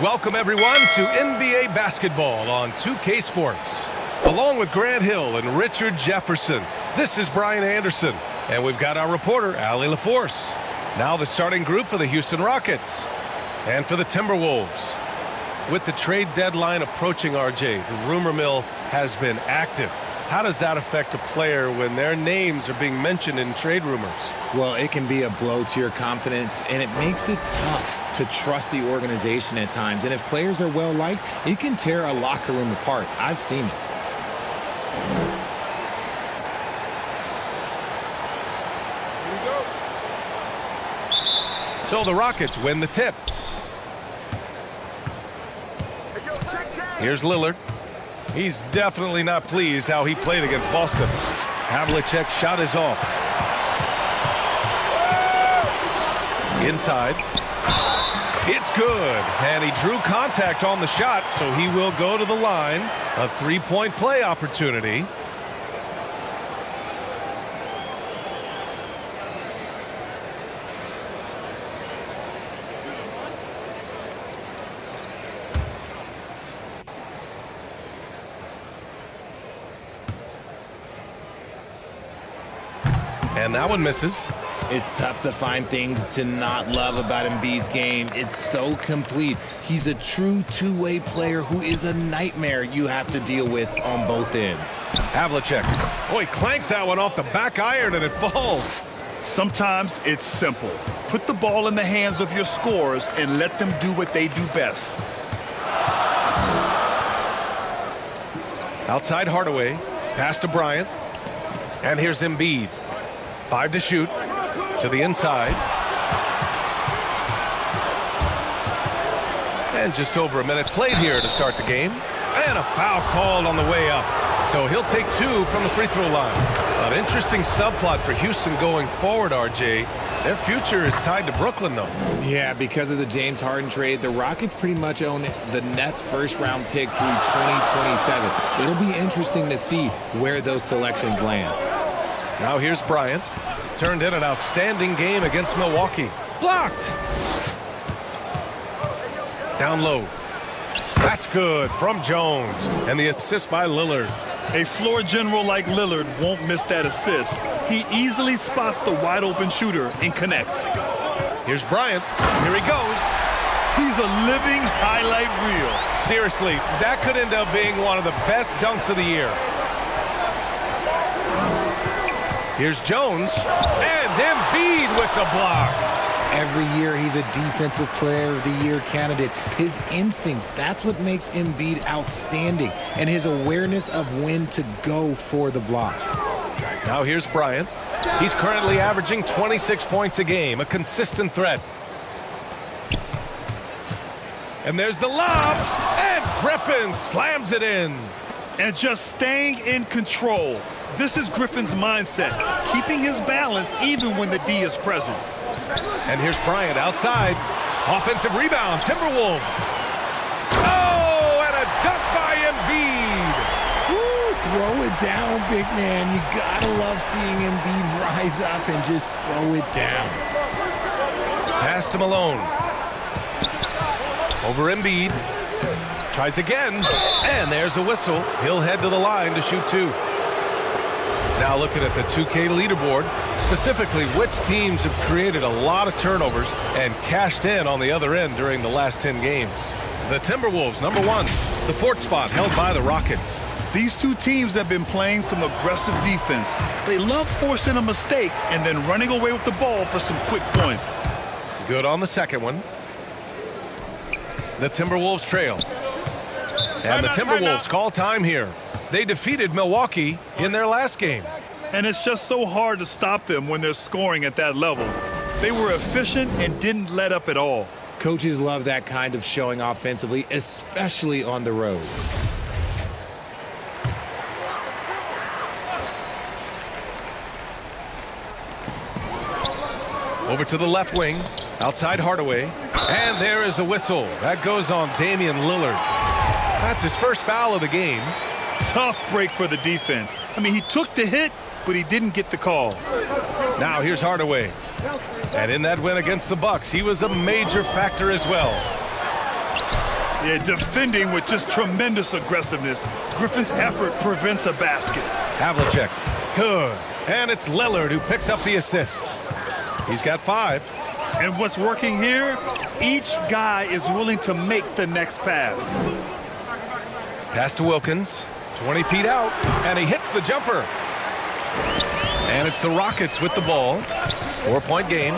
Welcome, everyone, to NBA basketball on 2K Sports. Along with Grant Hill and Richard Jefferson, this is Brian Anderson. And we've got our reporter, Allie LaForce. Now the starting group for the Houston Rockets and for the Timberwolves. With the trade deadline approaching, RJ, the rumor mill has been active. How does that affect a player when their names are being mentioned in trade rumors? Well, it can be a blow to your confidence, and it makes it tough to trust the organization at times. And if players are well-liked, it can tear a locker room apart. I've seen it. So the Rockets win the tip. Here's Lillard. He's definitely not pleased how he played against Boston. Havlicek's shot is off. Inside. It's good. And he drew contact on the shot, so he will go to the line. A three-point play opportunity. And that one misses. It's tough to find things to not love about Embiid's game. It's so complete. He's a true two-way player who is a nightmare you have to deal with on both ends. Havlicek. Oh, he clanks that one off the back iron and it falls. Sometimes it's simple. Put the ball in the hands of your scorers and let them do what they do best. Outside Hardaway. Pass to Bryant. And here's Embiid. 5 to shoot. To the inside. And just over a minute played here to start the game. And a foul called on the way up. So he'll take 2 from the free throw line. An interesting subplot for Houston going forward, RJ. Their future is tied to Brooklyn, though. Yeah, because of the James Harden trade, the Rockets pretty much own the Nets' first-round pick through 2027. It'll be interesting to see where those selections land. Now here's Bryant. Turned in an outstanding game against Milwaukee. Blocked. Down low. That's good from Jones. And the assist by Lillard. A floor general like Lillard won't miss that assist. He easily spots the wide-open shooter and connects. Here's Bryant. Here he goes. He's a living highlight reel. Seriously, that could end up being one of the best dunks of the year. Here's Jones, and Embiid with the block. Every year he's a Defensive Player of the Year candidate. His instincts, that's what makes Embiid outstanding, and his awareness of when to go for the block. Now here's Bryant. He's currently averaging 26 points a game, a consistent threat. And there's the lob, and Griffin slams it in. And just staying in control. This is Griffin's mindset, keeping his balance even when the D is present. And here's Bryant outside. Offensive rebound, Timberwolves. Oh, and a dunk by Embiid. Woo, throw it down, big man. You gotta love seeing Embiid rise up and just throw it down. Pass to Malone. Over Embiid. Tries again, and there's a whistle. He'll head to the line to shoot 2. Now looking at the 2K leaderboard, specifically which teams have created a lot of turnovers and cashed in on the other end during the last 10 games. The Timberwolves, number 1, the 4th spot held by the Rockets. These two teams have been playing some aggressive defense. They love forcing a mistake and then running away with the ball for some quick points. Good on the second one. The Timberwolves trail. And the Timberwolves call time here. They defeated Milwaukee in their last game. And it's just so hard to stop them when they're scoring at that level. They were efficient and didn't let up at all. Coaches love that kind of showing offensively, especially on the road. Over to the left wing, outside Hardaway. And there is a whistle. That goes on Damian Lillard. That's his first foul of the game. Tough break for the defense. I mean, he took the hit, but he didn't get the call. Now here's Hardaway. And in that win against the Bucks, he was a major factor as well. Yeah, defending with just tremendous aggressiveness. Griffin's effort prevents a basket. Havlicek, good. And it's Lillard who picks up the assist. He's got 5. And what's working here? Each guy is willing to make the next pass. Pass to Wilkins, 20 feet out, and he hits the jumper. And it's the Rockets with the ball. 4-point game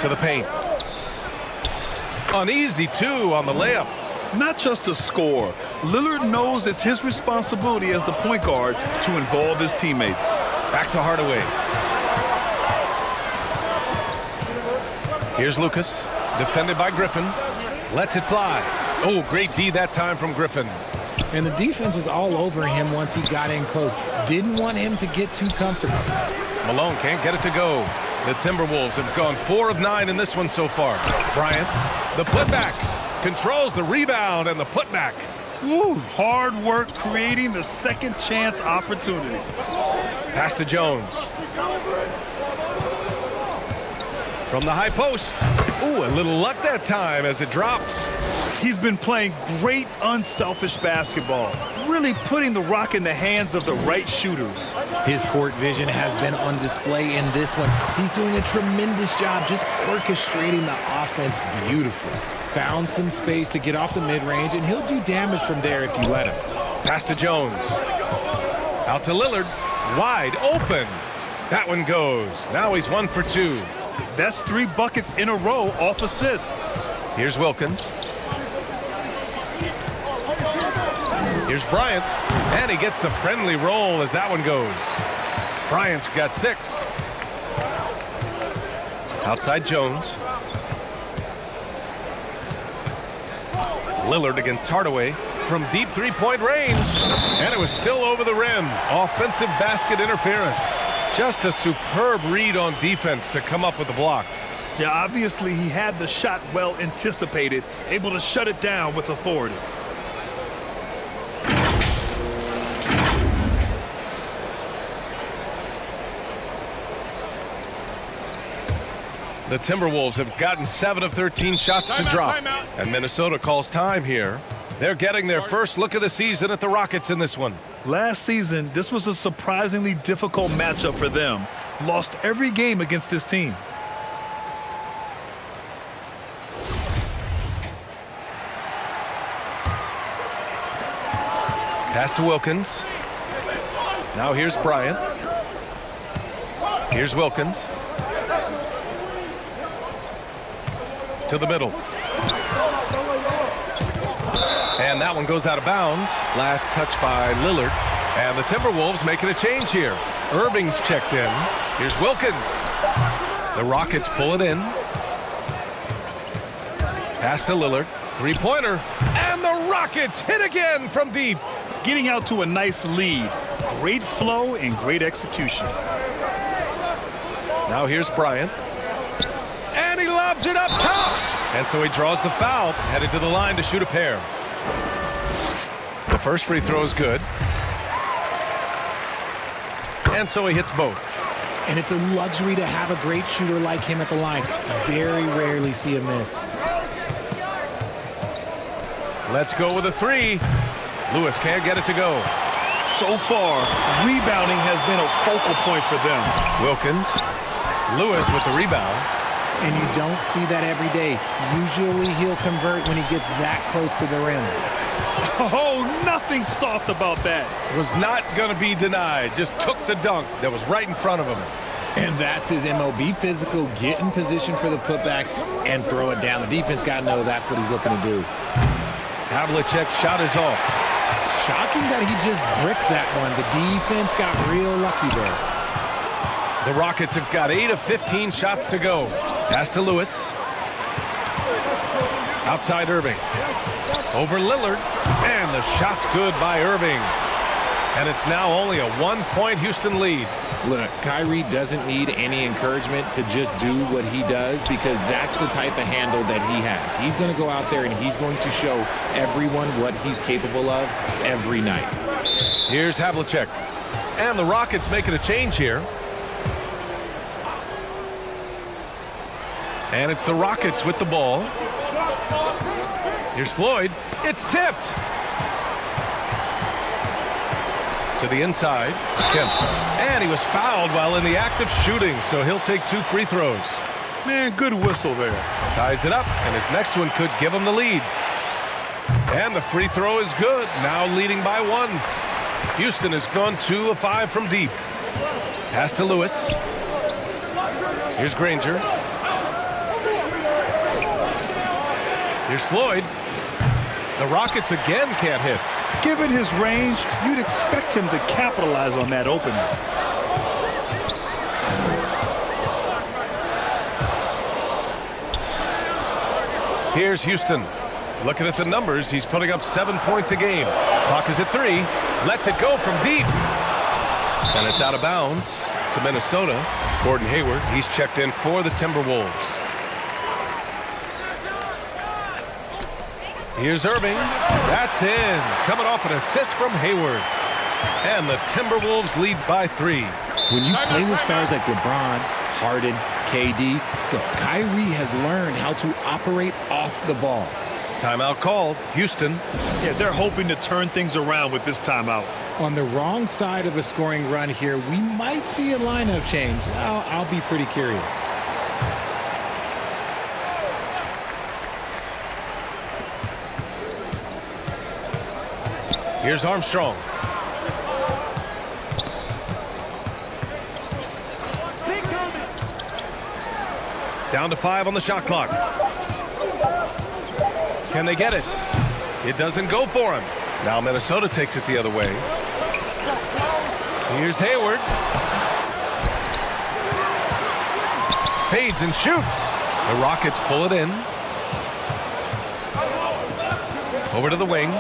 to the paint. An easy 2 on the layup. Not just a score. Lillard knows it's his responsibility as the point guard to involve his teammates. Back to Hardaway. Here's Lucas, defended by Griffin. Lets it fly. Oh, great D that time from Griffin. And the defense was all over him once he got in close. Didn't want him to get too comfortable. Malone can't get it to go. The Timberwolves have gone 4 of 9 in this one so far. Bryant, the putback, controls the rebound and the putback. Woo, hard work creating the second chance opportunity. Pass to Jones. From the high post. Ooh, a little luck that time as it drops. He's been playing great unselfish basketball, really putting the rock in the hands of the right shooters. His court vision has been on display in this one. He's doing a tremendous job just orchestrating the offense beautifully. Found some space to get off the mid-range, and he'll do damage from there if you let him. Pass to Jones. Out to Lillard. Wide open. That one goes. Now he's 1 for 2. That's 3 buckets in a row off assist. Here's Wilkins. Here's Bryant, and he gets the friendly roll as that one goes. Bryant's got 6. Outside Jones. Lillard against Hardaway from deep 3-point range, and it was still over the rim. Offensive basket interference. Just a superb read on defense to come up with the block. Yeah, obviously he had the shot well anticipated, able to shut it down with authority. The Timberwolves have gotten 7 of 13 shots to drop, and Minnesota calls time here. They're getting their first look of the season at the Rockets in this one. Last season, this was a surprisingly difficult matchup for them. Lost every game against this team. Pass to Wilkins. Now here's Bryant. Here's Wilkins. To the middle. And that one goes out of bounds. Last touch by Lillard. And the Timberwolves making a change here. Irving's checked in. Here's Wilkins. The Rockets pull it in. Pass to Lillard. 3-pointer. And the Rockets hit again from deep. Getting out to a nice lead. Great flow and great execution. Now here's Bryant. And he lobs it up top. And so he draws the foul, headed to the line to shoot a pair. The first free throw is good. And so he hits both. And it's a luxury to have a great shooter like him at the line. Very rarely see a miss. Let's go with a 3. Lewis can't get it to go. So far, rebounding has been a focal point for them. Wilkins. Lewis with the rebound. And you don't see that every day. Usually he'll convert when he gets that close to the rim. Oh, nothing soft about that. Was not going to be denied. Just took the dunk that was right in front of him. And that's his MO. Be physical, get in position for the putback, and throw it down. The defense got to know that's what he's looking to do. Havlicek's shot is off. Shocking that he just bricked that one. The defense got real lucky there. The Rockets have got 8 of 15 shots to go. Pass to Lewis. Outside Irving. Over Lillard. And the shot's good by Irving. And it's now only a 1-point Houston lead. Look, Kyrie doesn't need any encouragement to just do what he does because that's the type of handle that he has. He's going to go out there and he's going to show everyone what he's capable of every night. Here's Havlicek. And the Rockets making a change here. And it's the Rockets with the ball. Here's Floyd. It's tipped. To the inside. Kemp. And he was fouled while in the act of shooting, so he'll take 2 free throws. Man, good whistle there. Ties it up, and his next one could give him the lead. And the free throw is good, now leading by 1. Houston has gone 2 of 5 from deep. Pass to Lewis. Here's Granger. Here's Floyd. The Rockets again can't hit. Given his range, you'd expect him to capitalize on that opening. Here's Houston. Looking at the numbers, he's putting up 7 points a game. Clock is at 3. Lets it go from deep. And it's out of bounds to Minnesota. Gordon Hayward, he's checked in for the Timberwolves. Here's Irving. That's in. Coming off an assist from Hayward. And the Timberwolves lead by 3. When you play with stars like LeBron, Harden, KD, look, Kyrie has learned how to operate off the ball. Timeout called. Houston. Yeah, they're hoping to turn things around with this timeout. On the wrong side of a scoring run here, we might see a lineup change. I'll be pretty curious. Here's Armstrong. Down to 5 on the shot clock. Can they get it? It doesn't go for him. Now Minnesota takes it the other way. Here's Hayward. Fades and shoots. The Rockets pull it in. Over to the wing.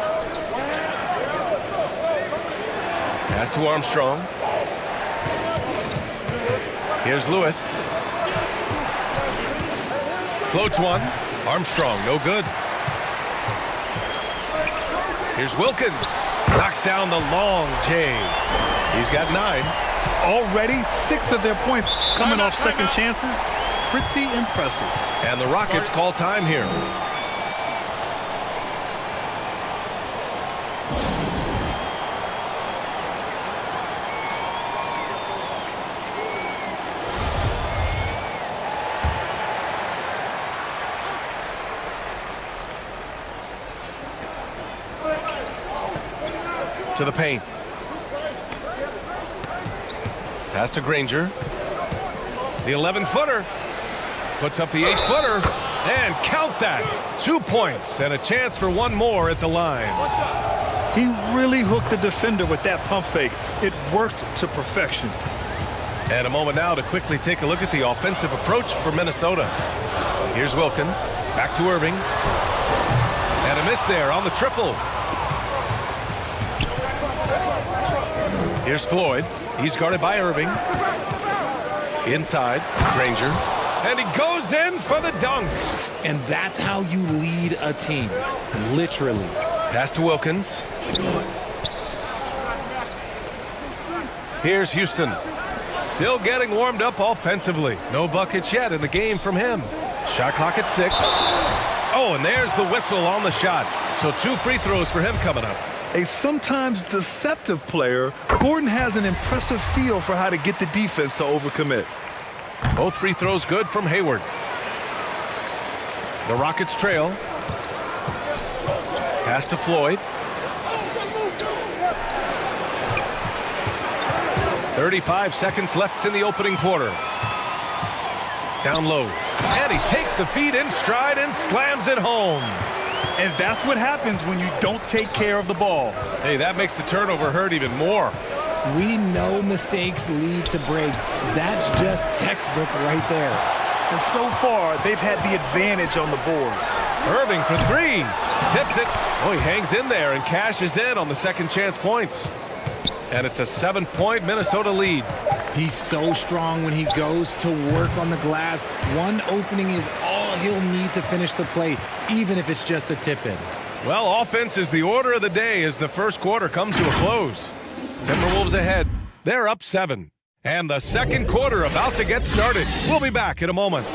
Pass to Armstrong. Here's Lewis. Floats one. Armstrong, no good. Here's Wilkins. Knocks down the long J. He's got 9. Already 6 of their points coming off second chances. Pretty impressive. And the Rockets call time here. To the paint. Pass to Granger. The 11-footer. Puts up the 8-footer. And count that. 2 points and a chance for 1 more at the line. He really hooked the defender with that pump fake. It worked to perfection. And a moment now to quickly take a look at the offensive approach for Minnesota. Here's Wilkins. Back to Irving. And a miss there on the triple. Here's Floyd. He's guarded by Irving. Inside, Granger. And he goes in for the dunk. And that's how you lead a team. Literally. Pass to Wilkins. Here's Houston. Still getting warmed up offensively. No buckets yet in the game from him. Shot clock at 6. Oh, and there's the whistle on the shot. So 2 free throws for him coming up. A sometimes deceptive player, Gordon has an impressive feel for how to get the defense to overcommit. Both free throws good from Hayward. The Rockets trail. Pass to Floyd. 35 seconds left in the opening quarter. Down low. And he takes the feed in stride and slams it home. And that's what happens when you don't take care of the ball. Hey, that makes the turnover hurt even more. We know mistakes lead to breaks. That's just textbook right there. And so far, they've had the advantage on the boards. Irving for 3. Tips it. Oh, he hangs in there and cashes in on the second chance points. And it's a 7-point Minnesota lead. He's so strong when he goes to work on the glass. One opening is all he'll need to finish the play, even if it's just a tip-in. Well, offense is the order of the day as the first quarter comes to a close. Timberwolves ahead. They're up 7. And the second quarter about to get started. We'll be back in a moment.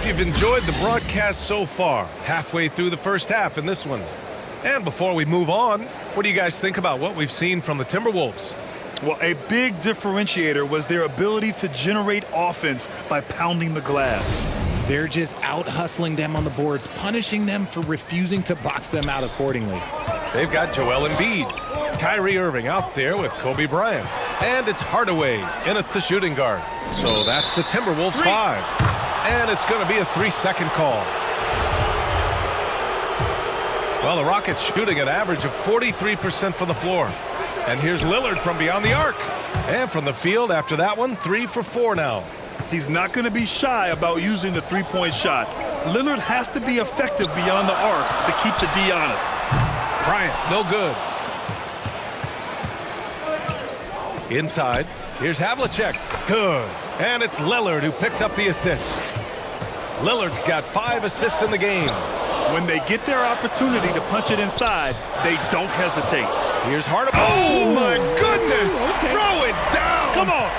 Hope you've enjoyed the broadcast so far. Halfway through the first half in this one. And before we move on, what do you guys think about what we've seen from the Timberwolves? Well, a big differentiator was their ability to generate offense by pounding the glass. They're just out-hustling them on the boards, punishing them for refusing to box them out accordingly. They've got Joel Embiid, Kyrie Irving out there with Kobe Bryant. And it's Hardaway in at the shooting guard. So that's the Timberwolves 5. And it's going to be a 3-second call. Well, the Rockets shooting an average of 43% from the floor. And here's Lillard from beyond the arc. And from the field after that one, 3 for 4 now. He's not going to be shy about using the three-point shot. Lillard has to be effective beyond the arc to keep the D honest. Bryant, no good. Inside, here's Havlicek. Good. And it's Lillard who picks up the assist. Lillard's got 5 assists in the game. When they get their opportunity to punch it inside, they don't hesitate. Here's Hardaway. Oh, my goodness. Okay. Throw it down. Come on.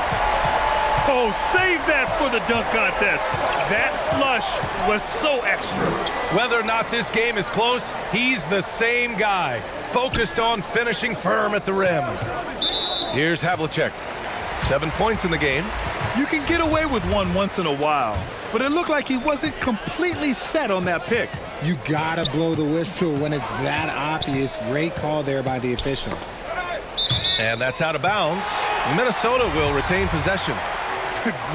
Oh, save that for the dunk contest. That flush was so extra. Whether or not this game is close, he's the same guy, focused on finishing firm at the rim. Here's Havlicek. 7 points in the game. You can get away with one once in a while, but it looked like he wasn't completely set on that pick. You gotta blow the whistle when it's that obvious. Great call there by the official. And that's out of bounds. Minnesota will retain possession.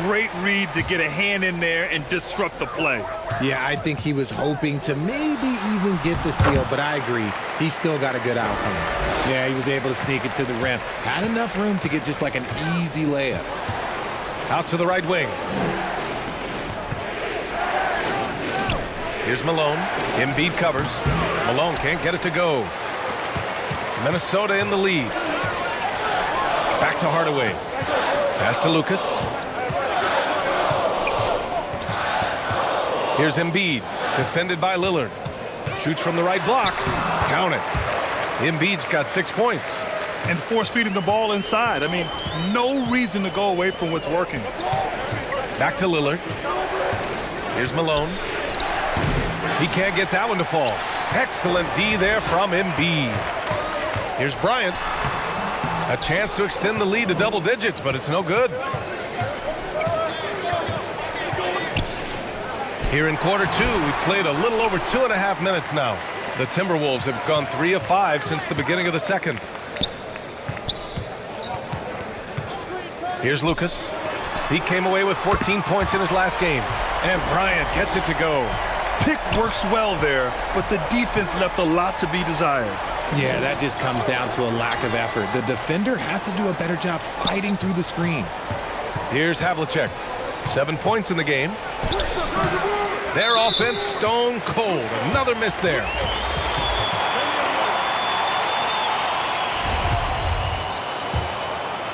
Great read to get a hand in there and disrupt the play. Yeah, I think he was hoping to maybe even get the steal, but I agree. He still got a good outcome. Yeah, he was able to sneak it to the rim. Had enough room to get just like an easy layup. Out to the right wing. Here's Malone. Embiid covers. Malone can't get it to go. Minnesota in the lead. Back to Hardaway. Pass to Lucas. Here's Embiid. Defended by Lillard. Shoots from the right block. Count it. Embiid's got 6 points. And force feeding the ball inside. I mean, no reason to go away from what's working. Back to Lillard. Here's Malone. He can't get that one to fall. Excellent D there from Embiid. Here's Bryant. A chance to extend the lead to double digits, but it's no good. Here in quarter 2, we played a little over 2.5 minutes now. The Timberwolves have gone 3 of 5 since the beginning of the second. Here's Lucas. He came away with 14 points in his last game. And Bryant gets it to go. Pick works well there, but the defense left a lot to be desired. Yeah, that just comes down to a lack of effort. The defender has to do a better job fighting through the screen. Here's Havlicek. 7 points in the game. Their offense stone cold. Another miss there.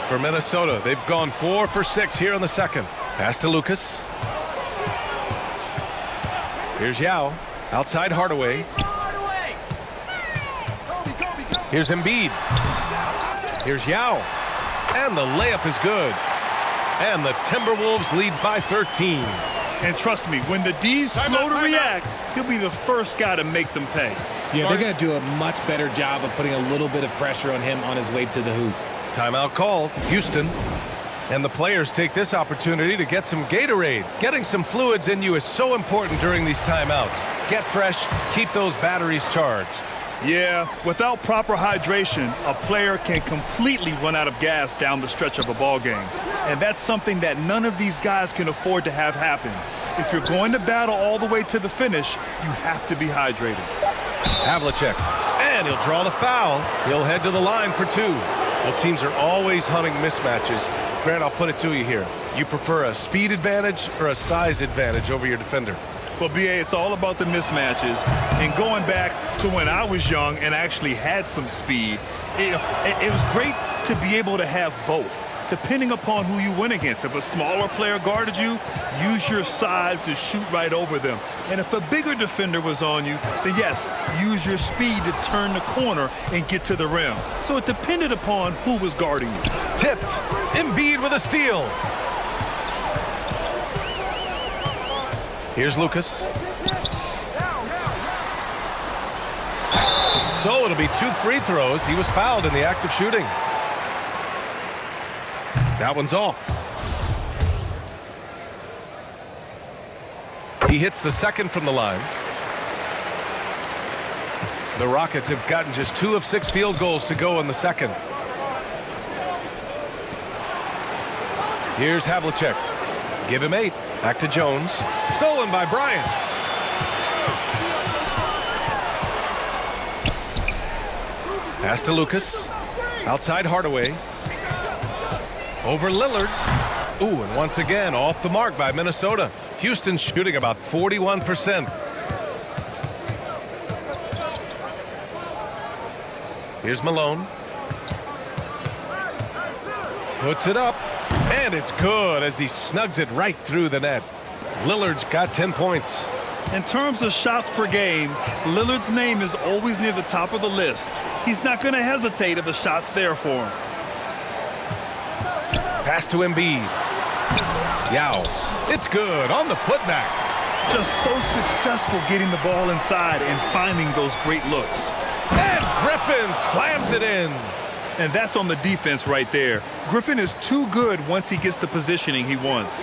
For Minnesota, they've gone 4 for 6 here in the second. Pass to Lucas. Here's Yao. Outside Hardaway. Here's Embiid. Here's Yao. And the layup is good. And the Timberwolves lead by 13. And trust me, when the D's slow to react, he'll be the first guy to make them pay. Yeah, they're going to do a much better job of putting a little bit of pressure on him on his way to the hoop. Timeout called. Houston. And the players take this opportunity to get some Gatorade. Getting some fluids in you is so important during these timeouts. Get fresh, keep those batteries charged. Yeah, without proper hydration, a player can completely run out of gas down the stretch of a ball game. And that's something that none of these guys can afford to have happen. If you're going to battle all the way to the finish, you have to be hydrated. Havlicek. And he'll draw the foul. He'll head to the line for 2. Well, teams are always hunting mismatches. Grant, I'll put it to you here. You prefer a speed advantage or a size advantage over your defender? Well, B.A., it's all about the mismatches. And going back to when I was young and actually had some speed, it was great to be able to have both, depending upon who you went against. If a smaller player guarded you, use your size to shoot right over them. And if a bigger defender was on you, then yes, use your speed to turn the corner and get to the rim. So it depended upon who was guarding you. Tipped. Embiid with a steal. Here's Lucas. So it'll be 2 free throws. He was fouled in the act of shooting. That one's off. He hits the second from the line. The Rockets have gotten just 2 of 6 field goals to go in the second. Here's Havlicek. Give him 8. Back to Jones. Stolen by Bryant. Pass to Lucas. Outside Hardaway. Over Lillard. Ooh, and once again off the mark by Minnesota. Houston shooting about 41%. Here's Malone. Puts it up. And it's good as he snugs it right through the net. Lillard's got 10 points. In terms of shots per game, Lillard's name is always near the top of the list. He's not going to hesitate if the shot's there for him. Pass to Embiid. Yao. It's good on the putback. Just so successful getting the ball inside and finding those great looks. And Griffin slams it in. And that's on the defense right there. Griffin is too good once he gets the positioning he wants.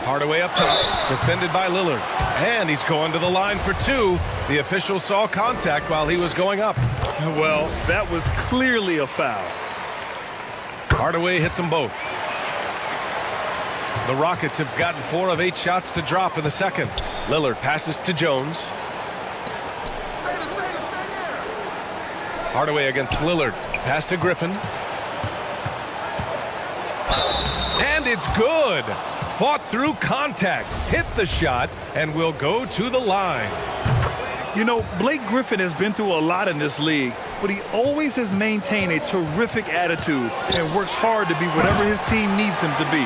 Hardaway up top, defended by Lillard. And he's going to the line for 2. The official saw contact while he was going up. Well, that was clearly a foul. Hardaway hits them both. The Rockets have gotten 4 of 8 shots to drop in the second. Lillard passes to Jones. Hardaway against Lillard. Pass to Griffin. And it's good. Fought through contact. Hit the shot and will go to the line. You know, Blake Griffin has been through a lot in this league, but he always has maintained a terrific attitude and works hard to be whatever his team needs him to be.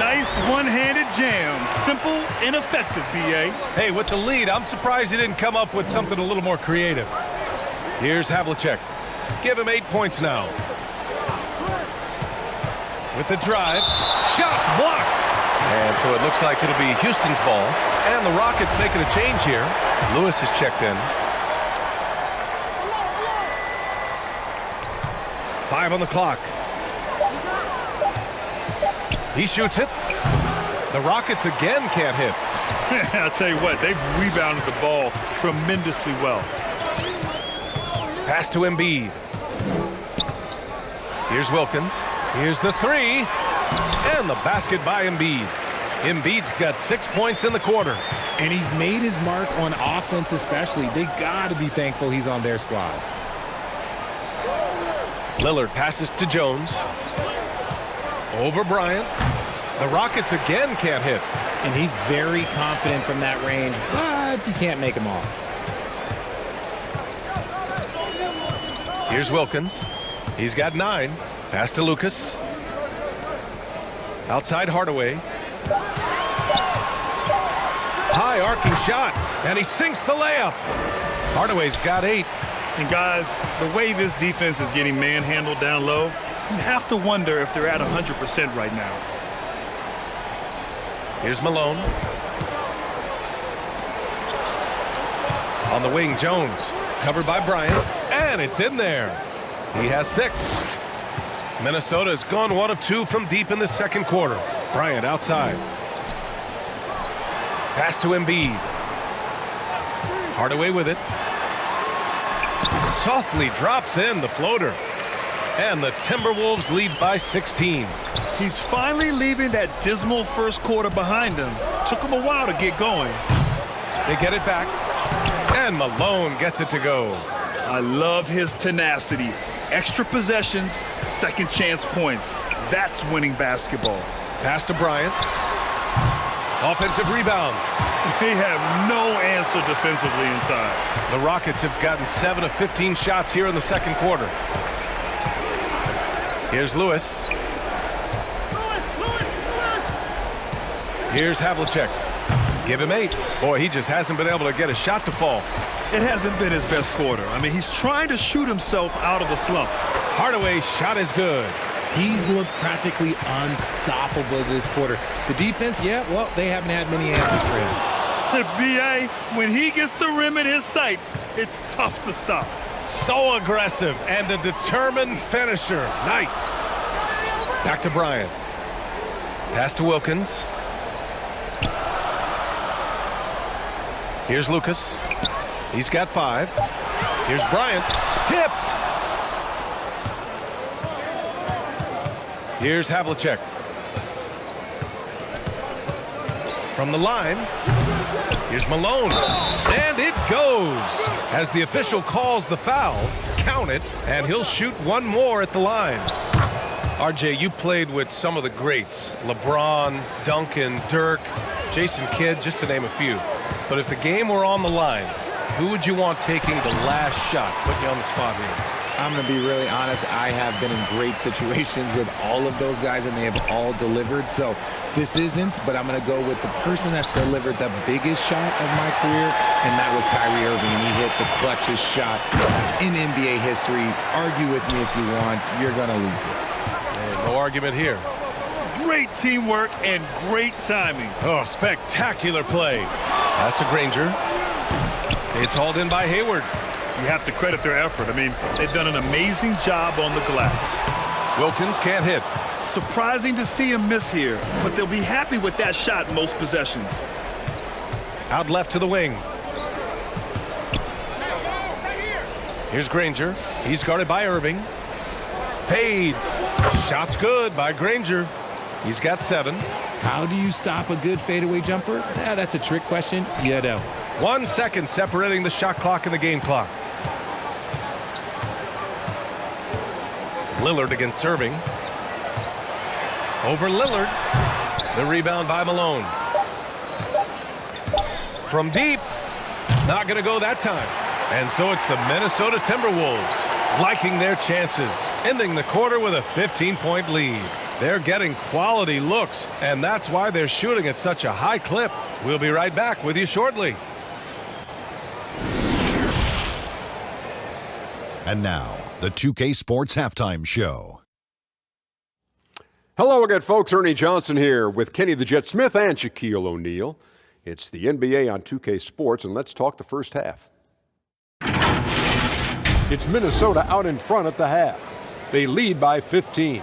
Nice one-handed jam. Simple and effective, B.A. Hey, with the lead, I'm surprised he didn't come up with something a little more creative. Here's Havlicek. Give him 8 points now. With the drive. Shots blocked. And so it looks like it'll be Houston's ball. And the Rockets making a change here. Lewis is checked in. 5 on the clock. He shoots it. The Rockets again can't hit. I'll tell you what, they've rebounded the ball tremendously well. Pass to Embiid. Here's Wilkins. Here's the 3. And the basket by Embiid. Embiid's got 6 points in the quarter. And he's made his mark on offense especially. They got to be thankful he's on their squad. Lillard passes to Jones. Over Bryant. The Rockets again can't hit. And he's very confident from that range, but you can't make him off. Here's Wilkins. He's got 9. Pass to Lucas. Outside Hardaway. High arcing shot. And he sinks the layup. Hardaway's got 8. And guys, the way this defense is getting manhandled down low, you have to wonder if they're at 100% right now. Here's Malone. On the wing, Jones. Covered by Bryant. And it's in there. He has 6. Minnesota's gone 1 of 2 from deep in the second quarter. Bryant outside. Pass to Embiid. Hardaway with it. Softly drops in the floater. And the Timberwolves lead by 16. He's finally leaving that dismal first quarter behind him. Took him a while to get going. They get it back. And Malone gets it to go. I love his tenacity. Extra possessions, second chance points. That's winning basketball. Pass to Bryant. Offensive rebound. They have no answer defensively inside. The Rockets have gotten 7 of 15 shots here in the second quarter. Here's Lewis. Here's Havlicek. Give him 8. Boy, he just hasn't been able to get a shot to fall. It hasn't been his best quarter. I mean, he's trying to shoot himself out of the slump. Hardaway's shot is good. He's looked practically unstoppable this quarter. The defense, yeah, well, they haven't had many answers for him. B.A., when he gets the rim in his sights, it's tough to stop. So aggressive and a determined finisher. Nice. Back to Bryant. Pass to Wilkins. Here's Lucas. He's got 5. Here's Bryant. Tipped. Here's Havlicek. From the line. Here's Malone. And it goes. As the official calls the foul, count it, and he'll shoot one more at the line. RJ, you played with some of the greats. LeBron, Duncan, Dirk, Jason Kidd, just to name a few. But if the game were on the line, who would you want taking the last shot? Put you on the spot here. I'm going to be really honest. I have been in great situations with all of those guys, and they have all delivered. So this isn't, but I'm going to go with the person that's delivered the biggest shot of my career, and that was Kyrie Irving. He hit the clutchest shot in NBA history. Argue with me if you want. You're going to lose it. No argument here. Great teamwork and great timing. Oh, spectacular play. Pass to Granger. It's hauled in by Hayward. You have to credit their effort. I mean, they've done an amazing job on the glass. Wilkins can't hit. Surprising to see him miss here, but they'll be happy with that shot most possessions. Out left to the wing. Here's Granger. He's guarded by Irving. Fades. Shot's good by Granger. He's got 7. How do you stop a good fadeaway jumper? That's a trick question. You know. 1 second separating the shot clock and the game clock. Lillard against Irving. Over Lillard. The rebound by Malone. From deep. Not going to go that time. And so it's the Minnesota Timberwolves liking their chances, ending the quarter with a 15-point lead. They're getting quality looks, and that's why they're shooting at such a high clip. We'll be right back with you shortly. And now, the 2K Sports Halftime Show. Hello again, folks. Ernie Johnson here with Kenny the Jet Smith and Shaquille O'Neal. It's the NBA on 2K Sports, and let's talk the first half. It's Minnesota out in front at the half. They lead by 15.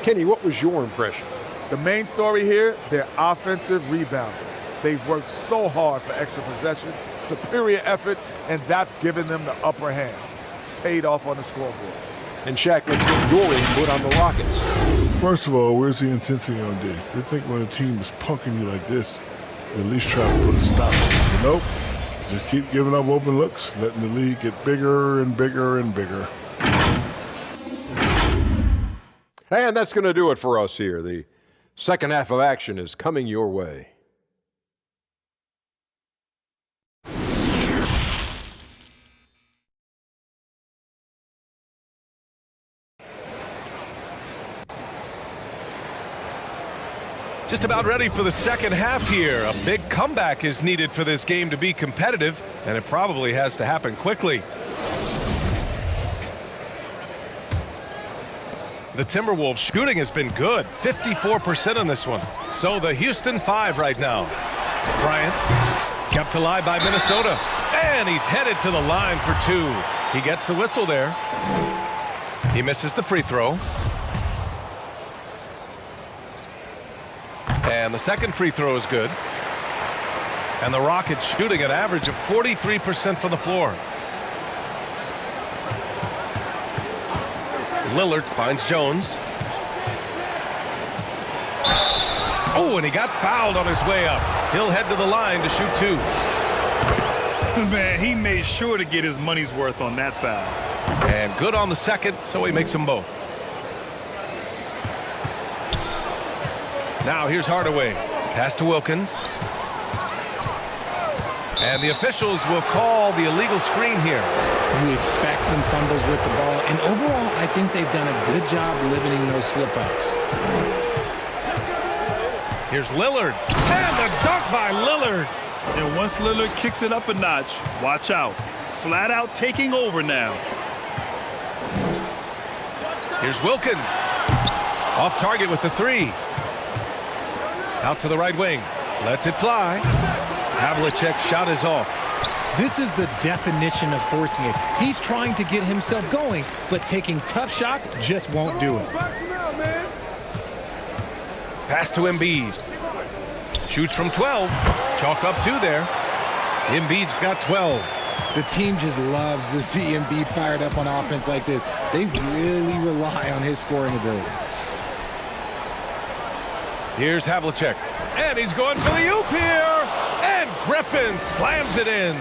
Kenny, what was your impression? The main story here, their offensive rebounding. They've worked so hard for extra possessions, superior effort, and that's given them the upper hand. It's paid off on the scoreboard. And Shaq, let's get your input on the Rockets. First of all, where's the intensity on D? They think when a team is punking you like this, you at least try to put a stop to it. Nope. Just keep giving up open looks, letting the league get bigger and bigger and bigger. And that's going to do it for us here. The second half of action is coming your way. Just about ready for the second half here. A big comeback is needed for this game to be competitive, and it probably has to happen quickly. The Timberwolves shooting has been good, 54% on this one. So the Houston 5 right now. Bryant kept alive by Minnesota, and he's headed to the line for 2. He gets the whistle there. He misses the free throw. And the second free throw is good. And the Rockets shooting an average of 43% from the floor. Lillard finds Jones. Oh, and he got fouled on his way up. He'll head to the line to shoot 2. Man, he made sure to get his money's worth on that foul. And good on the second, so he makes them both. Now here's Hardaway. Pass to Wilkins. And the officials will call the illegal screen here. You expect some fumbles with the ball, and overall, I think they've done a good job limiting those slip-ups. Here's Lillard. And the dunk by Lillard. And once Lillard kicks it up a notch, watch out. Flat out taking over now. Here's Wilkins. Off target with the three. Out to the right wing. Lets it fly. Havlicek's shot is off. This is the definition of forcing it. He's trying to get himself going, but taking tough shots just won't do it. Pass to Embiid. Shoots from 12. Chalk up 2 there. Embiid's got 12. The team just loves to see Embiid fired up on offense like this. They really rely on his scoring ability. Here's Havlicek. And he's going for the oop here. And Griffin slams it in.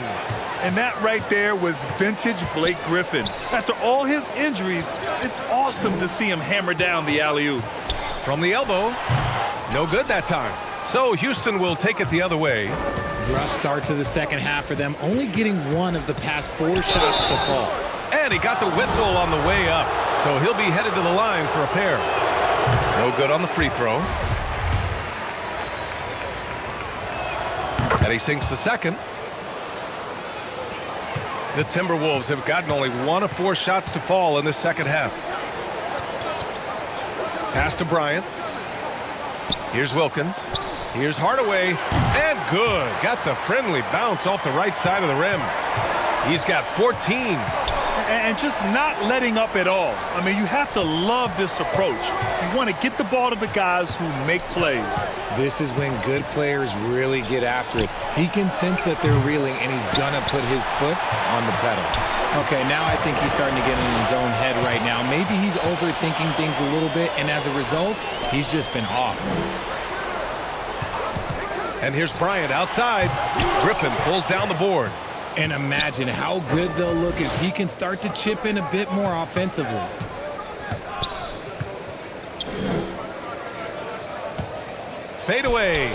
And that right there was vintage Blake Griffin. After all his injuries, it's awesome to see him hammer down the alley-oop. From the elbow. No good that time. So Houston will take it the other way. Rough start to the second half for them, only getting one of the past 4 shots to fall. And he got the whistle on the way up. So he'll be headed to the line for a pair. No good on the free throw. And he sinks the second. The Timberwolves have gotten only 1 of 4 shots to fall in this second half. Pass to Bryant. Here's Wilkins. Here's Hardaway. And good. Got the friendly bounce off the right side of the rim. He's got 14. And just not letting up at all. I mean, you have to love this approach. You want to get the ball to the guys who make plays. This is when good players really get after it. He can sense that they're reeling, and he's going to put his foot on the pedal. Okay, now I think he's starting to get in his own head right now. Maybe he's overthinking things a little bit, and as a result, he's just been off. And here's Bryant outside. Griffin pulls down the board. And imagine how good they'll look if he can start to chip in a bit more offensively. Fade away.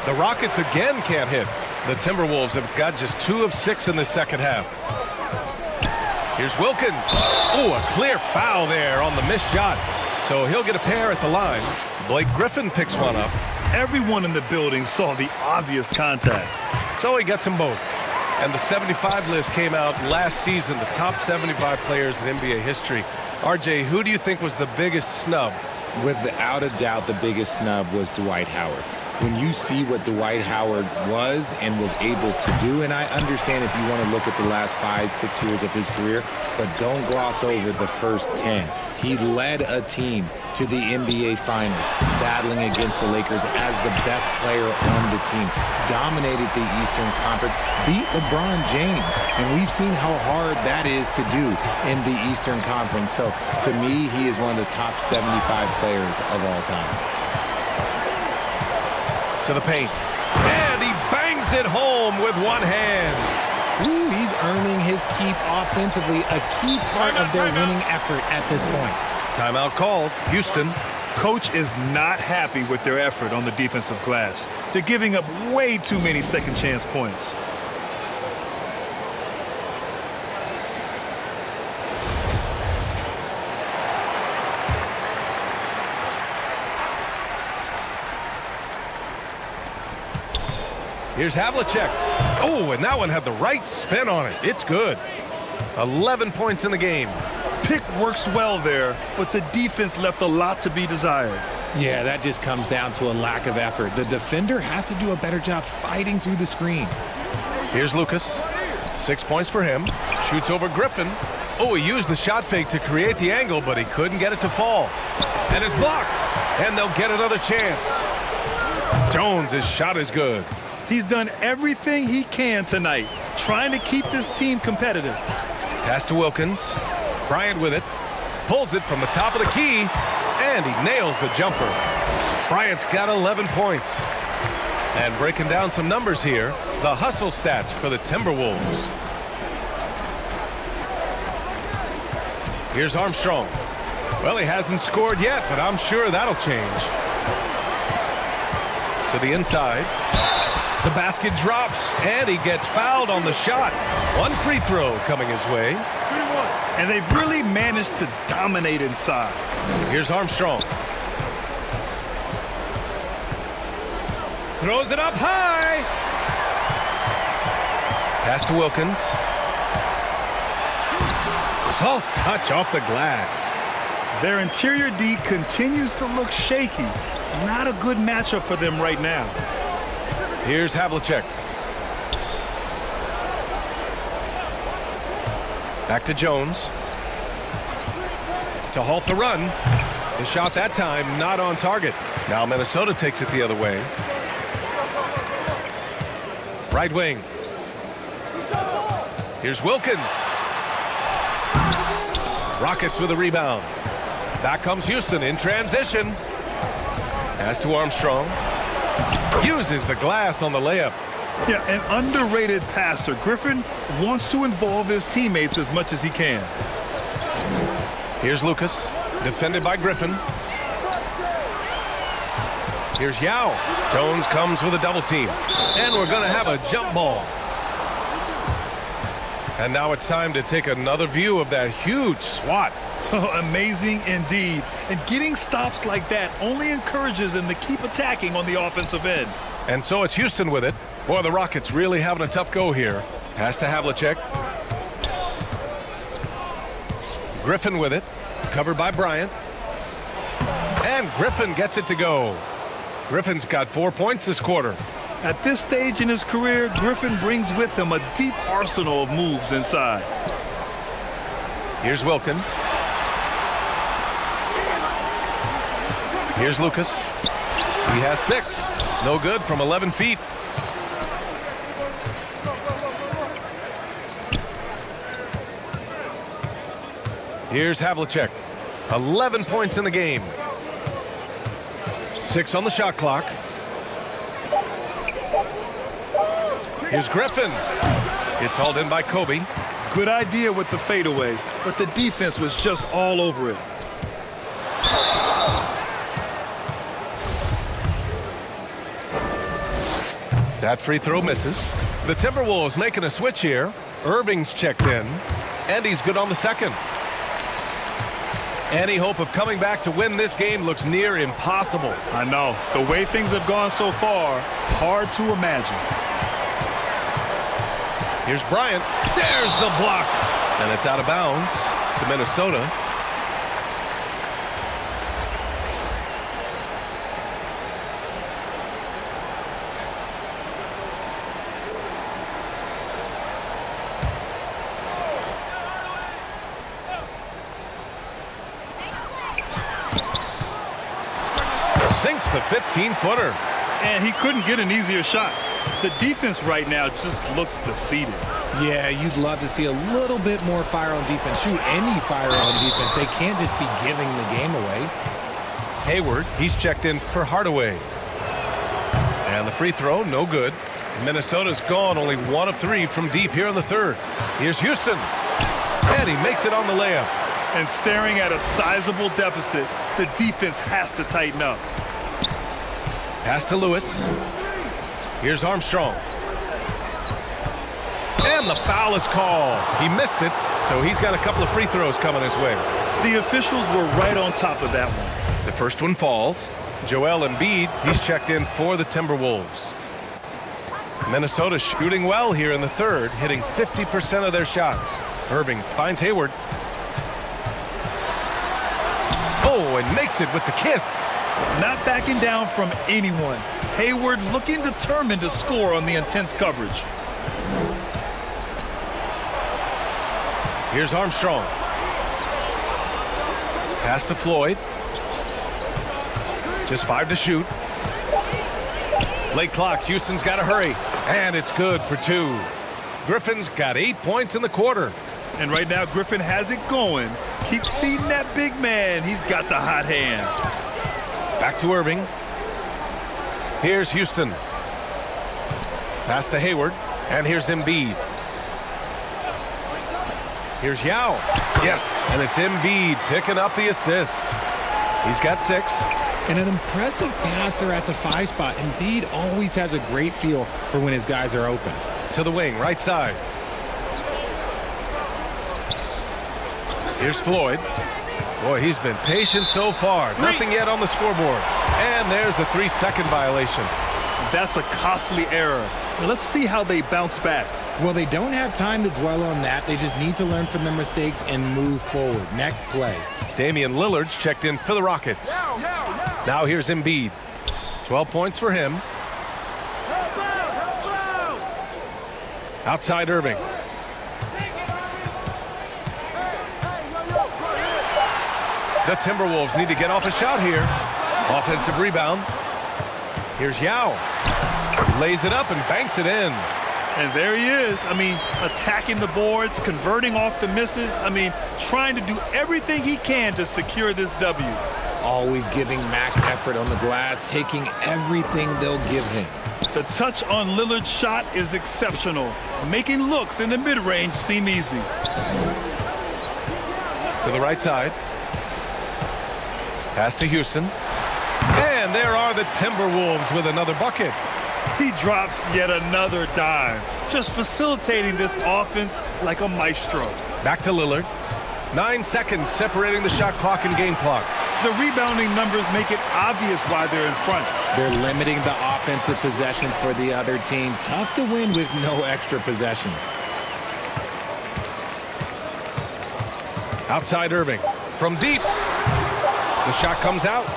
The Rockets again can't hit. The Timberwolves have got just 2 of 6 in the second half. Here's Wilkins. Oh, a clear foul there on the missed shot. So he'll get a pair at the line. Blake Griffin picks one up. Everyone in the building saw the obvious contact. So he gets them both. And the 75 list came out last season, the top 75 players in NBA history. RJ, who do you think was the biggest snub? Without a doubt, the biggest snub was Dwight Howard. When you see what Dwight Howard was and was able to do, and I understand if you want to look at the last 5-6 years of his career, but don't gloss over the first 10. He led a team to the NBA Finals, battling against the Lakers as the best player on the team, dominated the Eastern Conference, beat LeBron James, and we've seen how hard that is to do in the Eastern Conference. So, to me, he is one of the top 75 players of all time. To the paint. And he bangs it home with one hand. Ooh, he's earning his keep offensively, a key part of their winning effort at this point. Timeout called. Houston. Coach is not happy with their effort on the defensive glass. They're giving up way too many second chance points. Here's Havlicek. Oh, and that one had the right spin on it. It's good. 11 points in the game. Pick works well there, but the defense left a lot to be desired. Yeah, that just comes down to a lack of effort. The defender has to do a better job fighting through the screen. Here's Lucas. 6 points for him. Shoots over Griffin. Oh, he used the shot fake to create the angle, but he couldn't get it to fall. And it's blocked. And they'll get another chance. Jones, his shot is good. He's done everything he can tonight, trying to keep this team competitive. Pass to Wilkins. Bryant with it. Pulls it from the top of the key. And he nails the jumper. Bryant's got 11 points. And breaking down some numbers here, the hustle stats for the Timberwolves. Here's Armstrong. Well, he hasn't scored yet, but I'm sure that'll change. To the inside. The basket drops, and he gets fouled on the shot. One free throw coming his way. 3-1. And they've really managed to dominate inside. Here's Armstrong. Throws it up high. Pass to Wilkins. Soft touch off the glass. Their interior D continues to look shaky. Not a good matchup for them right now. Here's Havlicek. Back to Jones. To halt the run. The shot that time not on target. Now Minnesota takes it the other way. Right wing. Here's Wilkins. Rockets with a rebound. Back comes Houston in transition. Pass to Armstrong. Uses the glass on the layup. Yeah, an underrated passer. Griffin wants to involve his teammates as much as he can. Here's Lucas, defended by Griffin. Here's Yao. Jones comes with a double team. And we're going to have a jump ball. And now it's time to take another view of that huge swat. Oh, amazing indeed. And getting stops like that only encourages them to keep attacking on the offensive end. And so it's Houston with it. Boy, the Rockets really having a tough go here. Pass to Havlicek. Griffin with it. Covered by Bryant. And Griffin gets it to go. Griffin's got 4 points this quarter. At this stage in his career, Griffin brings with him a deep arsenal of moves inside. Here's Wilkins. Here's Lucas. He has 6. No good from 11 feet. Here's Havlicek. 11 points in the game. 6 on the shot clock. Here's Griffin. It's hauled in by Kobe. Good idea with the fadeaway, but the defense was just all over it. That free throw misses. The Timberwolves making a switch here. Irving's checked in, and he's good on the second. Any hope of coming back to win this game looks near impossible. I know. The way things have gone so far, hard to imagine. Here's Bryant. There's the block. And it's out of bounds to Minnesota. Sinks the 15-footer. And he couldn't get an easier shot. The defense right now just looks defeated. Yeah, you'd love to see a little bit more fire on defense. Shoot, any fire on defense. They can't just be giving the game away. Hayward, he's checked in for Hardaway. And the free throw, no good. Minnesota's gone only 1 of 3 from deep here in the third. Here's Houston. And he makes it on the layup. And staring at a sizable deficit, the defense has to tighten up. Pass to Lewis. Here's Armstrong. And the foul is called. He missed it, so he's got a couple of free throws coming his way. The officials were right on top of that one. The first one falls. Joel Embiid, he's checked in for the Timberwolves. Minnesota shooting well here in the third, hitting 50% of their shots. Irving finds Hayward. Oh, and makes it with the kiss. Not backing down from anyone. Hayward looking determined to score on the intense coverage. Here's Armstrong. Pass to Floyd. Just 5 to shoot. Late clock. Houston's got to hurry. And it's good for 2. Griffin's got 8 points in the quarter. And right now, Griffin has it going. Keep feeding that big man. He's got the hot hand. Back to Irving. Here's Houston. Pass to Hayward. And here's Embiid. Here's Yao. Yes, and it's Embiid picking up the assist. He's got 6. And an impressive passer at the 5 spot. Embiid always has a great feel for when his guys are open. To the wing, right side. Here's Floyd. Boy, he's been patient so far. Nothing yet on the scoreboard. And there's a 3-second violation. That's a costly error. Let's see how they bounce back. Well, they don't have time to dwell on that. They just need to learn from their mistakes and move forward. Next play. Damian Lillard's checked in for the Rockets. Now here's Embiid. 12 points for him. Outside Irving. The Timberwolves need to get off a shot here. Offensive rebound. Here's Yao. Lays it up and banks it in. And there he is. I mean, attacking the boards, converting off the misses. I mean, trying to do everything he can to secure this W. Always giving max effort on the glass, taking everything they'll give him. The touch on Lillard's shot is exceptional, making looks in the mid-range seem easy. To the right side. Pass to Houston. And there are the Timberwolves with another bucket. He drops yet another dime, just facilitating this offense like a maestro. Back to Lillard. 9 seconds separating the shot clock and game clock. The rebounding numbers make it obvious why they're in front. They're limiting the offensive possessions for the other team. Tough to win with no extra possessions. Outside Irving. From deep. The shot comes out.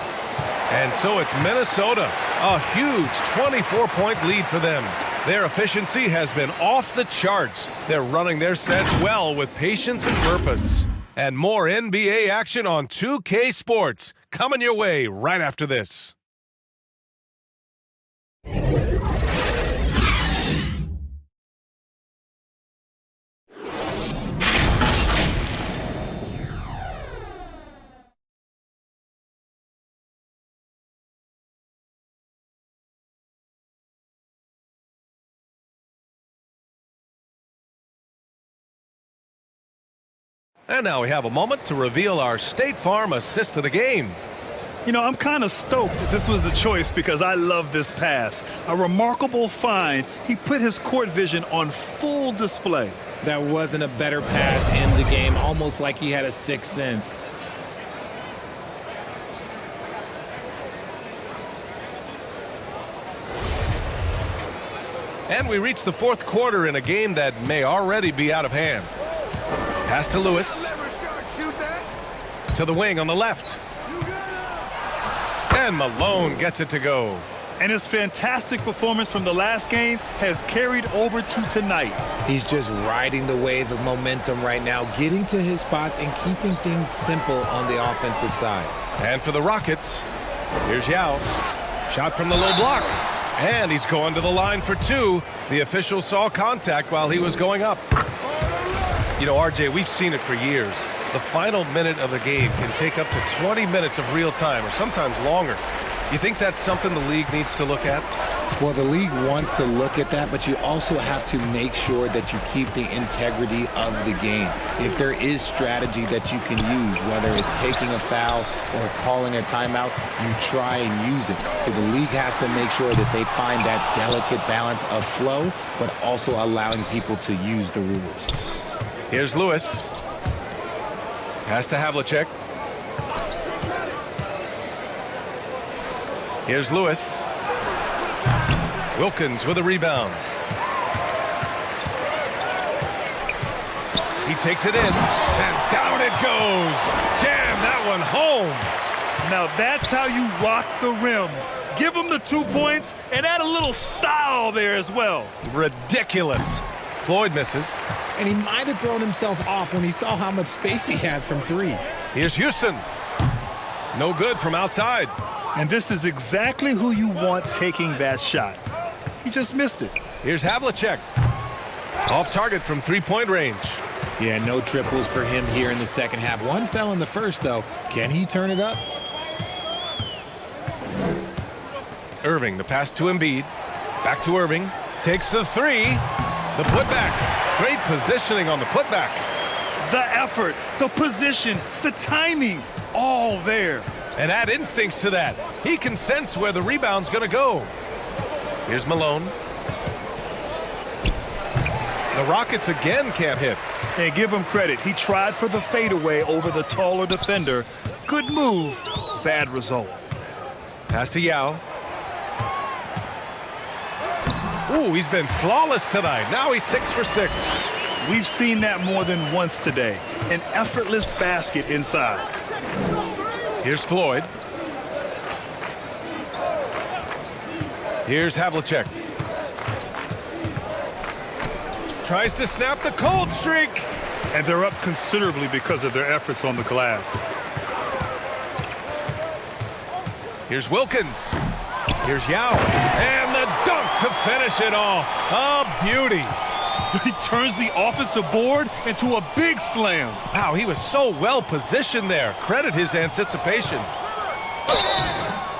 And so it's Minnesota. A huge 24-point lead for them. Their efficiency has been off the charts. They're running their sets well with patience and purpose. And more NBA action on 2K Sports coming your way right after this. And now we have a moment to reveal our State Farm assist of the game. You know, I'm kind of stoked that this was a choice because I love this pass. A remarkable find. He put his court vision on full display. That wasn't a better pass in the game, almost like he had a sixth sense. And we reach the fourth quarter in a game that may already be out of hand. Pass to Lewis. To the wing on the left. And Malone gets it to go. And his fantastic performance from the last game has carried over to tonight. He's just riding the wave of momentum right now, getting to his spots and keeping things simple on the offensive side. And for the Rockets, here's Yao. Shot from the low block. And he's going to the line for two. The official saw contact while he was going up. You know, RJ, we've seen it for years. The final minute of the game can take up to 20 minutes of real time or sometimes longer. You think that's something the league needs to look at? Well, the league wants to look at that, but you also have to make sure that you keep the integrity of the game. If there is strategy that you can use, whether it's taking a foul or calling a timeout, you try and use it. So the league has to make sure that they find that delicate balance of flow, but also allowing people to use the rules. Here's Lewis. Pass to Havlicek. Here's Lewis. Wilkins with a rebound. He takes it in, and down it goes. Jam that one home. Now that's how you rock the rim. Give him the 2 points and add a little style there as well. Ridiculous. Floyd misses. And he might have thrown himself off when he saw how much space he had from three. Here's Houston. No good from outside. And this is exactly who you want taking that shot. He just missed it. Here's Havlicek. Off target from three-point range. Yeah, no triples for him here in the second half. One fell in the first, though. Can he turn it up? Irving, the pass to Embiid. Back to Irving. Takes the three. The putback. Great positioning on the putback. The effort, the position, the timing, all there. And add instincts to that. He can sense where the rebound's going to go. Here's Malone. The Rockets again can't hit. And give him credit. He tried for the fadeaway over the taller defender. Good move, bad result. Pass to Yao. Ooh, he's been flawless tonight. Now he's 6 for 6. We've seen that more than once today. An effortless basket inside. Here's Floyd. Here's Havlicek. Tries to snap the cold streak. And they're up considerably because of their efforts on the glass. Here's Wilkins. Here's Yao. And the dunk to finish it off. A beauty. He turns the offensive board into a big slam. Wow, he was so well positioned there. Credit his anticipation.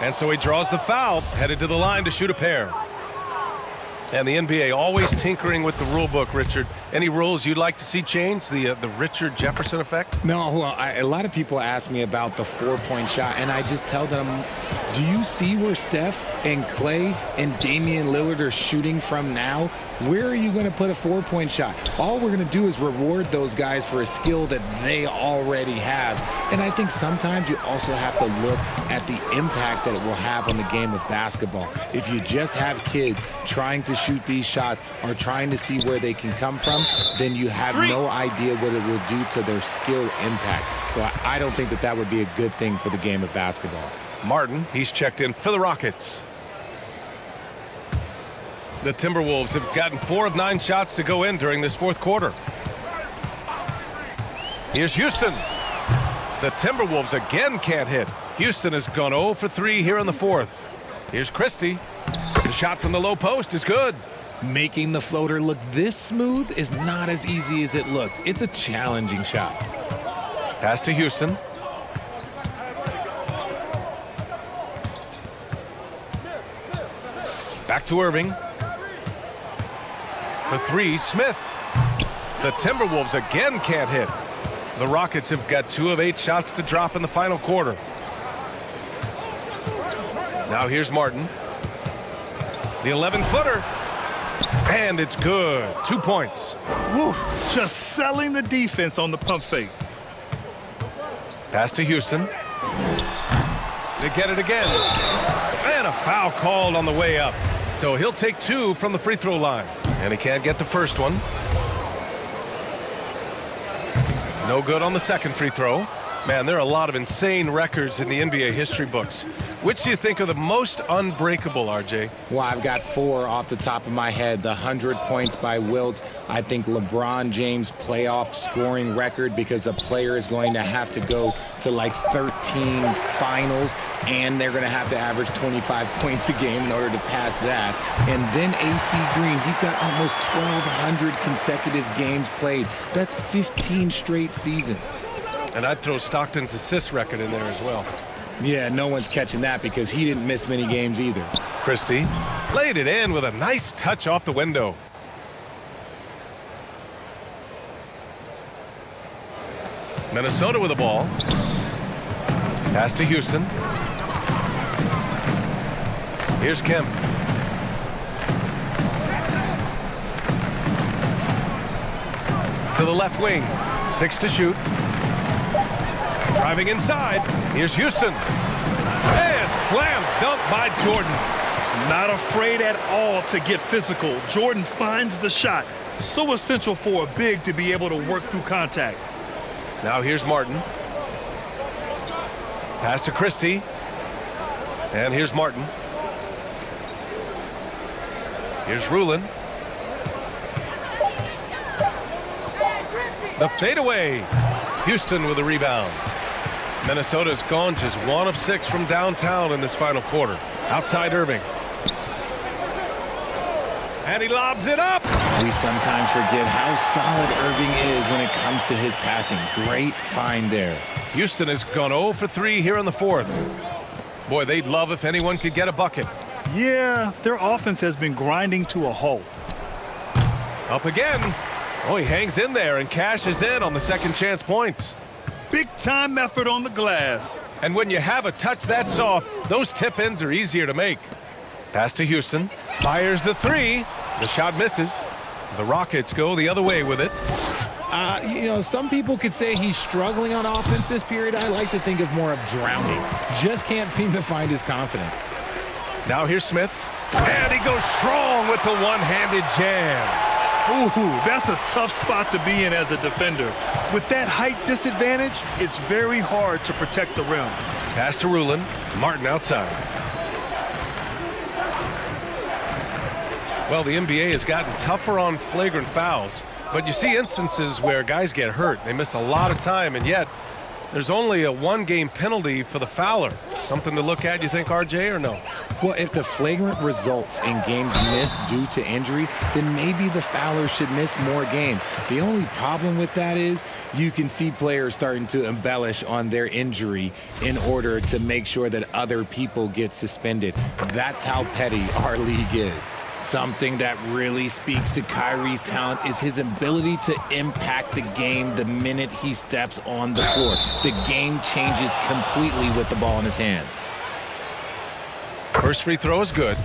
And so he draws the foul, headed to the line to shoot a pair. And the NBA always tinkering with the rule book, Richard. Any rules you'd like to see changed? The Richard Jefferson effect? No, well, a lot of people ask me about the 4-point shot, and I just tell them, do you see where Steph and Clay and Damian Lillard are shooting from now? Where are you going to put a 4-point shot? All we're going to do is reward those guys for a skill that they already have. And I think sometimes you also have to look at the impact that it will have on the game of basketball. If you just have kids trying to shoot these shots or trying to see where they can come from, then you have no idea what it will do to their skill impact. So I don't think that that would be a good thing for the game of basketball. Martin, he's checked in for the Rockets. The Timberwolves have gotten 4 of 9 shots to go in during this fourth quarter. Here's Houston. The Timberwolves again can't hit. Houston has gone 0 for 3 here in the fourth. Here's Christie. The shot from the low post is good. Making the floater look this smooth is not as easy as it looks. It's a challenging shot. Pass to Houston. Back to Irving. For 3, Smith. The Timberwolves again can't hit. The Rockets have got 2 of 8 shots to drop in the final quarter. Now here's Martin. The 11-footer. And it's good. 2 points. Woo, just selling the defense on the pump fake. Pass to Houston. They get it again. And a foul called on the way up. So he'll take 2 from the free throw line. And he can't get the first one. No good on the second free throw. Man, there are a lot of insane records in the NBA history books. Which do you think are the most unbreakable, RJ? Well, I've got 4 off the top of my head. The 100 points by Wilt. I think LeBron James' playoff scoring record, because a player is going to have to go to like 13 finals, and they're going to have to average 25 points a game in order to pass that. And then AC Green, he's got almost 1,200 consecutive games played. That's 15 straight seasons. And I'd throw Stockton's assist record in there as well. Yeah, no one's catching that because he didn't miss many games either. Christie played it in with a nice touch off the window. Minnesota with the ball. Pass to Houston. Here's Kemp. To the left wing. 6 to shoot. Driving inside. Here's Houston. And slam dunk by Jordan. Not afraid at all to get physical. Jordan finds the shot. So essential for a big to be able to work through contact. Now here's Martin. Pass to Christie. And here's Martin. Here's Rulin. The fadeaway. Houston with a rebound. Minnesota's gone just 1 of 6 from downtown in this final quarter. Outside Irving. And he lobs it up. We sometimes forget how solid Irving is when it comes to his passing. Great find there. Houston has gone 0 for 3 here in the fourth. Boy, they'd love if anyone could get a bucket. Yeah, their offense has been grinding to a halt. Up again. Oh, he hangs in there and cashes in on the second chance points. Big time effort on the glass. And when you have a touch that soft, those tip-ins are easier to make. Pass to Houston. Fires the 3. The shot misses. The Rockets go the other way with it. You know, some people could say he's struggling on offense this period. I like to think of more of drowning. Just can't seem to find his confidence. Now here's Smith. And he goes strong with the one-handed jam. Ooh, that's a tough spot to be in as a defender. With that height disadvantage, it's very hard to protect the rim. Pass to Rulin. Martin outside. Well, the NBA has gotten tougher on flagrant fouls, but you see instances where guys get hurt. They miss a lot of time, and yet there's only a one-game penalty for the fouler. Something to look at, you think, RJ, or no? Well, if the flagrant results in games missed due to injury, then maybe the fouler should miss more games. The only problem with that is you can see players starting to embellish on their injury in order to make sure that other people get suspended. That's how petty our league is. Something that really speaks to Kyrie's talent is his ability to impact the game the minute he steps on the floor. The game changes completely with the ball in his hands. First free throw is good.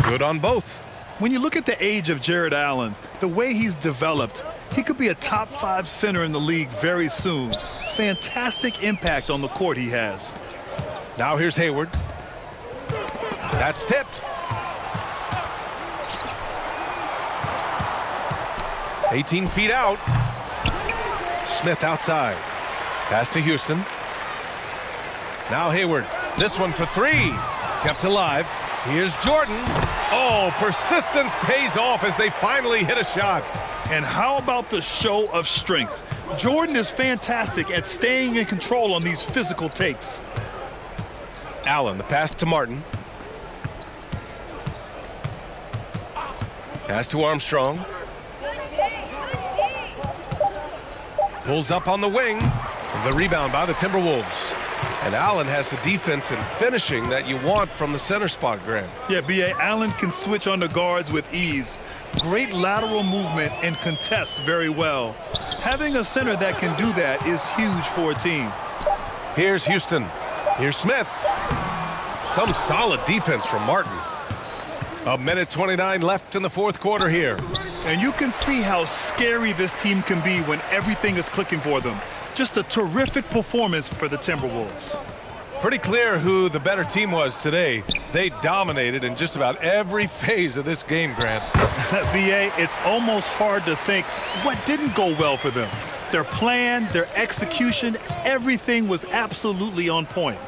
Good on both. When you look at the age of Jared Allen, the way he's developed, he could be a top 5 center in the league very soon. Fantastic impact on the court he has. Now here's Hayward. That's tipped. 18 feet out. Smith outside. Pass to Houston. Now Hayward. This one for 3. Kept alive. Here's Jordan. Oh, persistence pays off as they finally hit a shot. And how about the show of strength? Jordan is fantastic at staying in control on these physical takes. Allen, the pass to Martin. Pass to Armstrong. Pulls up on the wing. The rebound by the Timberwolves. And Allen has the defense and finishing that you want from the center spot, Grant. Yeah, B.A. Allen can switch on the guards with ease. Great lateral movement and contests very well. Having a center that can do that is huge for a team. Here's Houston. Here's Smith. Some solid defense from Martin. 1:29 left in the fourth quarter here. And you can see how scary this team can be when everything is clicking for them. Just a terrific performance for the Timberwolves. Pretty clear who the better team was today. They dominated in just about every phase of this game, Grant. B.A., it's almost hard to think what didn't go well for them. Their plan, their execution, everything was absolutely on point.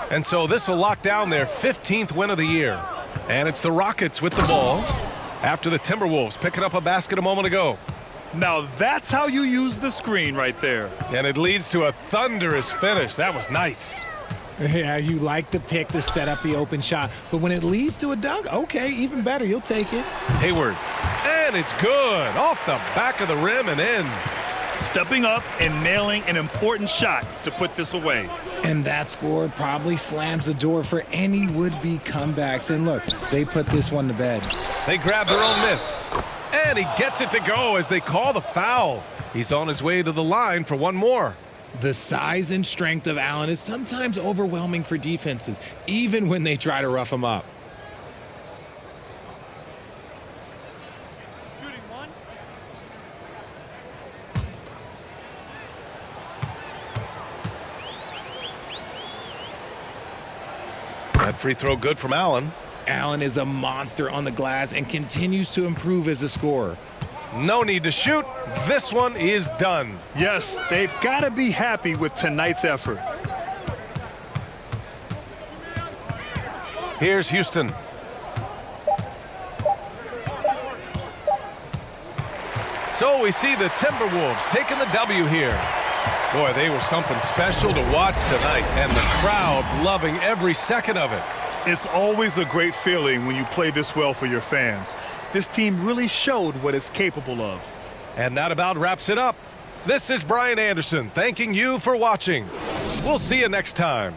And so this will lock down their 15th win of the year. And it's the Rockets with the ball after the Timberwolves picking up a basket a moment ago. Now that's how you use the screen right there. And it leads to a thunderous finish. That was nice. Yeah, you like the pick to set up the open shot. But when it leads to a dunk, okay, even better. You'll take it. Hayward. And it's good. Off the back of the rim and in. Stepping up and nailing an important shot to put this away. And that score probably slams the door for any would-be comebacks. And look, they put this one to bed. They grab their own miss. And he gets it to go as they call the foul. He's on his way to the line for one more. The size and strength of Allen is sometimes overwhelming for defenses, even when they try to rough him up. That free throw good from Allen. Allen is a monster on the glass and continues to improve as a scorer. No need to shoot. This one is done. Yes, they've got to be happy with tonight's effort. Here's Houston. So we see the Timberwolves taking the W here. Boy, they were something special to watch tonight, and the crowd loving every second of it. It's always a great feeling when you play this well for your fans. This team really showed what it's capable of. And that about wraps it up. This is Brian Anderson thanking you for watching. We'll see you next time.